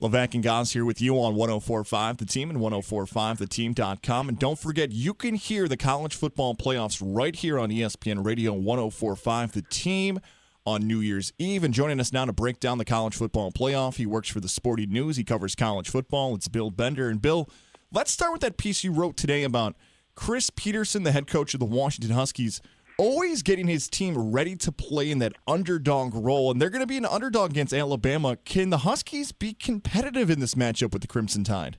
Levack and Goz here with you on 104.5 The Team and 104.5theteam.com. And don't forget, you can hear the college football playoffs right here on ESPN Radio 104.5 The Team on New Year's Eve. And joining us now to break down the college football playoff, he works for the Sporty News. He covers college football. It's Bill Bender. And Bill, let's start with that piece you wrote today about Chris Petersen, the head coach of the Washington Huskies, always getting his team ready to play in that underdog role, and they're going to be an underdog against Alabama. Can the Huskies be competitive in this matchup with the Crimson Tide?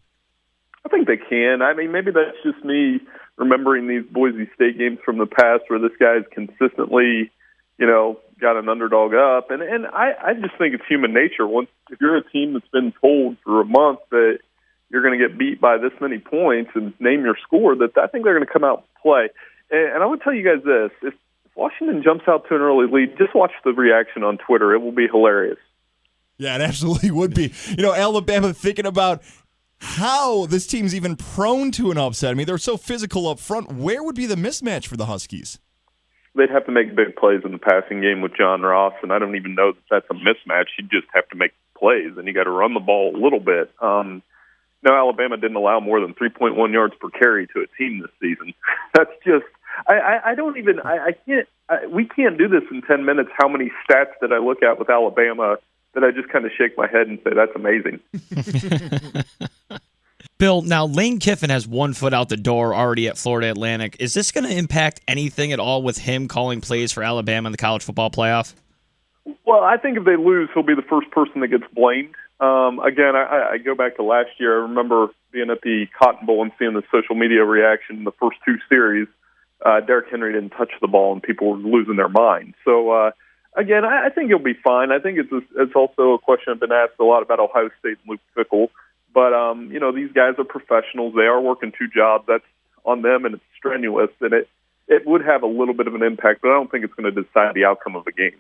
I think they can. I mean, maybe that's just me remembering these Boise State games from the past where this guy's consistently, got an underdog up. And I just think it's human nature. If you're a team that's been told for a month that you're going to get beat by this many points and name your score, that I think they're going to come out and play. And I would tell you guys this, if Washington jumps out to an early lead, just watch the reaction on Twitter. It will be hilarious. Yeah, it absolutely would be. Alabama thinking about how this team's even prone to an upset. I mean, they're so physical up front. Where would be the mismatch for the Huskies? They'd have to make big plays in the passing game with John Ross, and I don't even know that that's a mismatch. You just have to make plays, and you got to run the ball a little bit. Alabama didn't allow more than 3.1 yards per carry to a team this season. That's just – we can't do this in 10 minutes. How many stats did I look at with Alabama that I just kind of shake my head and say, that's amazing. Bill, now Lane Kiffin has one foot out the door already at Florida Atlantic. Is this going to impact anything at all with him calling plays for Alabama in the college football playoff? Well, I think if they lose, he'll be the first person that gets blamed. Again, I go back to last year. I remember being at the Cotton Bowl and seeing the social media reaction in the first two series. Derrick Henry didn't touch the ball, and people were losing their mind. So, again, I think he'll be fine. I think it's also a question I've been asked a lot about Ohio State and Luke Fickell. But, these guys are professionals. They are working two jobs. That's on them, and it's strenuous. And it would have a little bit of an impact, but I don't think it's going to decide the outcome of the game.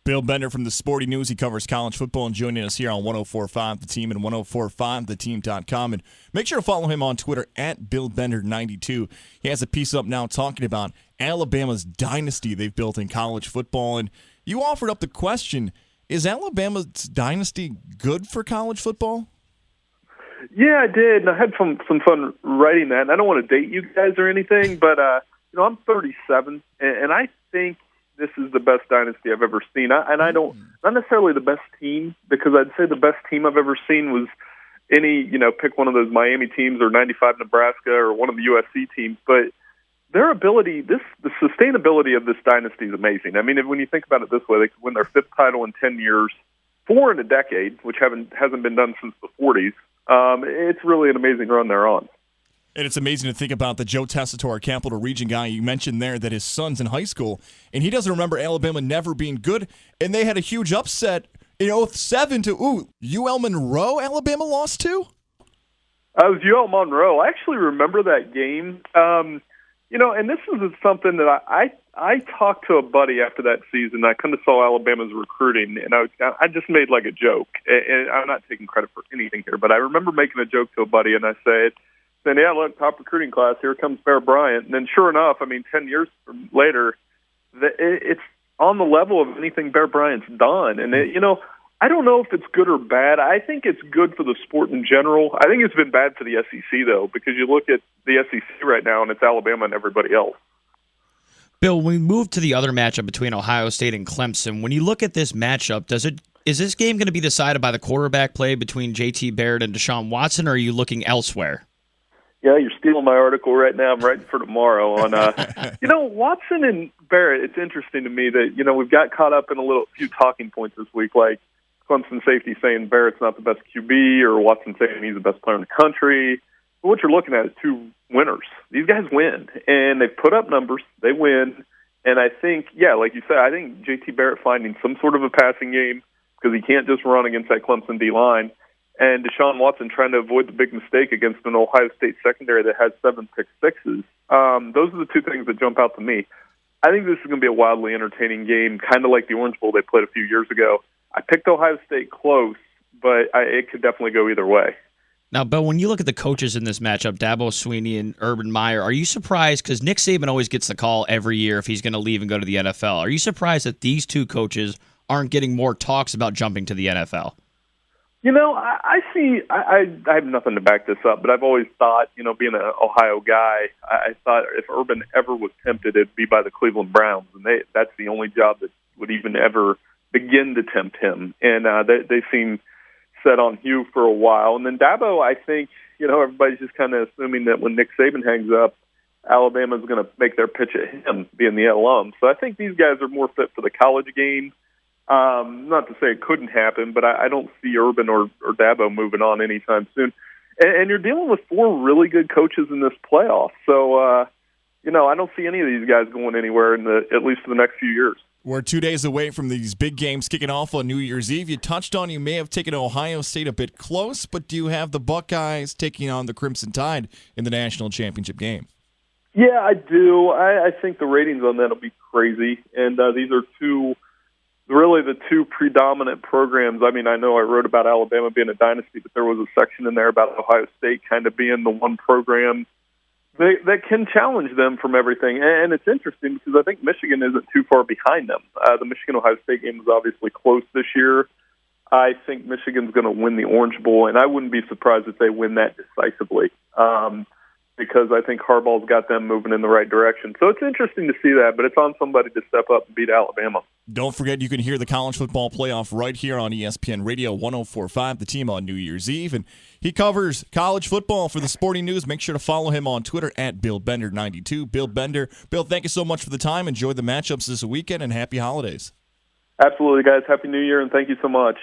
Bill Bender from the Sporty News. He covers college football and joining us here on 104.5 The Team and 104.5theteam.com. And make sure to follow him on Twitter at BillBender92. He has a piece up now talking about Alabama's dynasty they've built in college football. And you offered up the question, is Alabama's dynasty good for college football? Yeah, I did. And I had some fun writing that. And I don't want to date you guys or anything, but I'm 37, and I think this is the best dynasty I've ever seen. Not necessarily the best team, because I'd say the best team I've ever seen was pick one of those Miami teams or 95 Nebraska or one of the USC teams. But their ability, the sustainability of this dynasty is amazing. I mean, when you think about it this way, they could win their fifth title in 10 years, 4 in a decade, which hasn't been done since the 40s. It's really an amazing run they're on. And it's amazing to think about the Joe Tessitore, Capital Region guy. You mentioned there that his son's in high school, and he doesn't remember Alabama never being good, and they had a huge upset in 2007 to UL Monroe Alabama lost to? It was UL Monroe. I actually remember that game. And this is something that I talked to a buddy after that season. I kind of saw Alabama's recruiting, and I just made like a joke. And I'm not taking credit for anything here, but I remember making a joke to a buddy, and I said, yeah, look, top recruiting class, here comes Bear Bryant. And then sure enough, 10 years later, it's on the level of anything Bear Bryant's done. And, I don't know if it's good or bad. I think it's good for the sport in general. I think it's been bad for the SEC, though, because you look at the SEC right now, and it's Alabama and everybody else. Bill, when we move to the other matchup between Ohio State and Clemson, when you look at this matchup, is this game going to be decided by the quarterback play between J.T. Barrett and Deshaun Watson, or are you looking elsewhere? Yeah, you're stealing my article right now. I'm writing for tomorrow on, Watson and Barrett. It's interesting to me that, we've got caught up in a few talking points this week, like Clemson safety saying Barrett's not the best QB or Watson saying he's the best player in the country. But what you're looking at is two winners. These guys win, and they've put up numbers. They win. And I think, like you said, I think J.T. Barrett finding some sort of a passing game because he can't just run against that Clemson D-line. And Deshaun Watson trying to avoid the big mistake against an Ohio State secondary that has 7 pick sixes. Those are the two things that jump out to me. I think this is going to be a wildly entertaining game, kind of like the Orange Bowl they played a few years ago. I picked Ohio State close, but it could definitely go either way. Now, Bill, when you look at the coaches in this matchup, Dabo, Swinney, and Urban Meyer, are you surprised? Because Nick Saban always gets the call every year if he's going to leave and go to the NFL. Are you surprised that these two coaches aren't getting more talks about jumping to the NFL? I see. I have nothing to back this up, but I've always thought, being an Ohio guy, I thought if Urban ever was tempted, it'd be by the Cleveland Browns, and that's the only job that would even ever begin to tempt him. And they seem set on Hugh for a while. And then Dabo, I think, everybody's just kind of assuming that when Nick Saban hangs up, Alabama's going to make their pitch at him, being the alum. So I think these guys are more fit for the college game. Not to say it couldn't happen, but I don't see Urban or Dabo moving on anytime soon. And you're dealing with 4 really good coaches in this playoff. So, I don't see any of these guys going anywhere at least for the next few years. We're 2 days away from these big games kicking off on New Year's Eve. You touched on you may have taken Ohio State a bit close, but do you have the Buckeyes taking on the Crimson Tide in the national championship game? Yeah, I do. I think the ratings on that will be crazy. And these are really the two predominant programs. I mean, I know I wrote about Alabama being a dynasty, but there was a section in there about Ohio State kind of being the one program that can challenge them from everything. And it's interesting because I think Michigan isn't too far behind them. The Michigan-Ohio State game was obviously close this year. I think Michigan's going to win the Orange Bowl, and I wouldn't be surprised if they win that decisively. Because I think Harbaugh's got them moving in the right direction. So it's interesting to see that, but it's on somebody to step up and beat Alabama. Don't forget you can hear the college football playoff right here on ESPN Radio 104.5, the team on New Year's Eve. And he covers college football for the Sporting News. Make sure to follow him on Twitter at BillBender92. Bill Bender. Bill, thank you so much for the time. Enjoy the matchups this weekend, and happy holidays. Absolutely, guys. Happy New Year, and thank you so much.